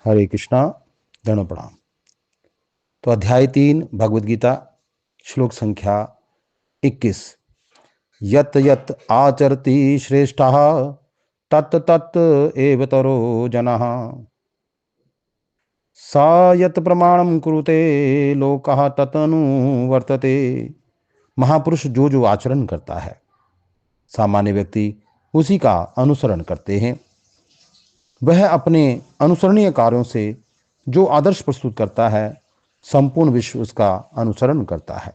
हरे कृष्णा। दंड प्रणाम। तो अध्याय 3 भगवद गीता, श्लोक संख्या 21। यत यत आचरति श्रेष्ठः तत् तत् एव तरो जनः सा यत प्रमाणं कुरुते लोकः तदनुवर्तते। महापुरुष जो जो आचरण करता है सामान्य व्यक्ति उसी का अनुसरण करते हैं। वह अपने अनुसरणीय कार्यों से जो आदर्श प्रस्तुत करता है संपूर्ण विश्व उसका अनुसरण करता है।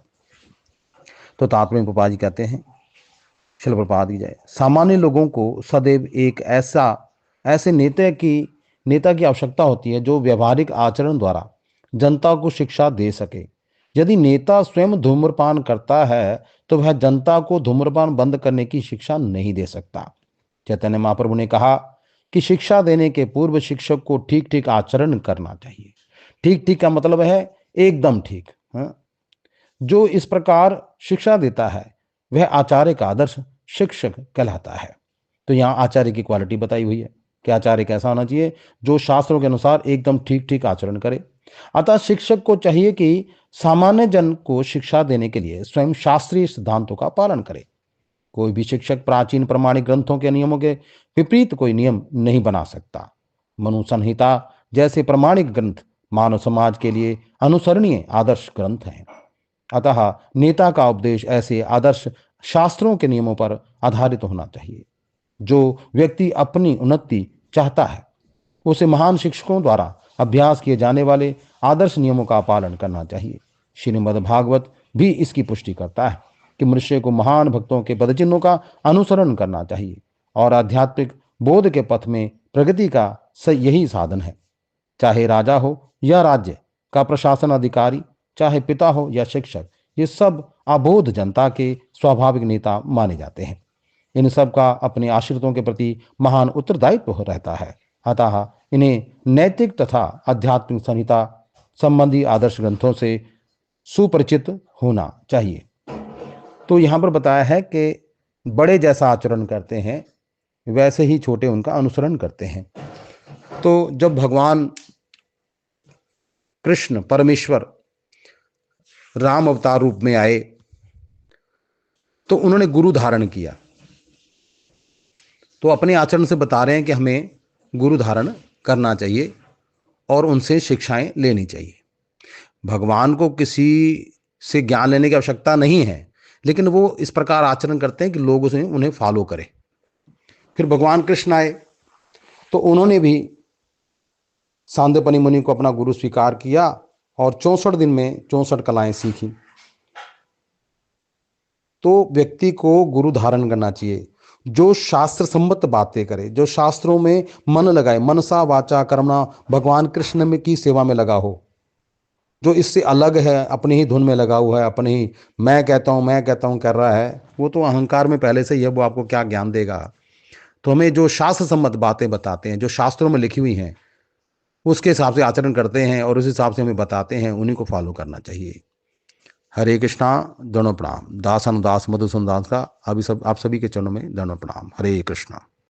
तो तात्पर्य प्रभुपाद जी कहते हैं, श्रील प्रभुपाद की जय, सामान्य लोगों को सदैव एक ऐसे नेता की आवश्यकता होती है जो व्यवहारिक आचरण द्वारा जनता को शिक्षा दे सके। यदि नेता स्वयं धूम्रपान करता है तो वह जनता को धूम्रपान बंद करने की शिक्षा नहीं दे सकता। चैतन्य महाप्रभु ने कहा कि शिक्षा देने के पूर्व शिक्षक को ठीक ठीक आचरण करना चाहिए। ठीक ठीक का मतलब है एकदम ठीक। जो इस प्रकार शिक्षा देता है वह आचार्य का आदर्श शिक्षक कहलाता है। तो यहाँ आचार्य की क्वालिटी बताई हुई है कि आचार्य कैसा होना चाहिए, जो शास्त्रों के अनुसार एकदम ठीक ठीक आचरण करे। अतः शिक्षक को चाहिए कि सामान्य जन को शिक्षा देने के लिए स्वयं शास्त्रीय सिद्धांतों का पालन करे। कोई भी शिक्षक प्राचीन प्रमाणिक ग्रंथों के नियमों के विपरीत कोई नियम नहीं बना सकता। मनु संहिता जैसे प्रमाणिक ग्रंथ मानव समाज के लिए अनुसरणीय आदर्श ग्रंथ हैं। अतः नेता का उपदेश ऐसे आदर्श शास्त्रों के नियमों पर आधारित होना चाहिए। जो व्यक्ति अपनी उन्नति चाहता है उसे महान शिक्षकों द्वारा अभ्यास किए जाने वाले आदर्श नियमों का पालन करना चाहिए। श्रीमद् भागवत भी इसकी पुष्टि करता है कि मनुष्य को महान भक्तों के पदचिन्हों का अनुसरण करना चाहिए और आध्यात्मिक बोध के पथ में प्रगति का यही साधन है। चाहे राजा हो या राज्य का प्रशासन अधिकारी, चाहे पिता हो या शिक्षक, ये सब अबोध जनता के स्वाभाविक नेता माने जाते हैं। इन सब का अपने आश्रितों के प्रति महान उत्तरदायित्व रहता है। अतः इन्हें नैतिक तथा आध्यात्मिक संहिता संबंधी आदर्श ग्रंथों से सुपरिचित होना चाहिए। तो यहाँ पर बताया है कि बड़े जैसा आचरण करते हैं वैसे ही छोटे उनका अनुसरण करते हैं। तो जब भगवान कृष्ण परमेश्वर राम अवतार रूप में आए तो उन्होंने गुरु धारण किया। तो अपने आचरण से बता रहे हैं कि हमें गुरु धारण करना चाहिए और उनसे शिक्षाएं लेनी चाहिए। भगवान को किसी से ज्ञान लेने की आवश्यकता नहीं है, लेकिन वो इस प्रकार आचरण करते हैं कि लोग उन्हें फॉलो करें। फिर भगवान कृष्ण आए तो उन्होंने भी सांदीपनि मुनि को अपना गुरु स्वीकार किया और 64 दिन में 64 कलाएं सीखी। तो व्यक्ति को गुरु धारण करना चाहिए जो शास्त्र सम्मत बातें करे, जो शास्त्रों में मन लगाए, मनसा वाचा कर्मणा भगवान कृष्ण में की सेवा में लगा हो। जो इससे अलग है, अपनी ही धुन में लगा हुआ है, अपनी ही मैं कहता हूं कर रहा है, वो तो अहंकार में पहले से ही है, वो आपको क्या ज्ञान देगा। तो हमें जो शास्त्र सम्मत बातें बताते हैं, जो शास्त्रों में लिखी हुई हैं, उसके हिसाब से आचरण करते हैं और उस हिसाब से हमें बताते हैं, उन्हीं को फॉलो करना चाहिए। हरे कृष्णा। दंड प्रणाम। दास अनुदास मधुसूदन दास का अभी सब आप सभी के चरणों में दंड प्रणाम। हरे कृष्णा।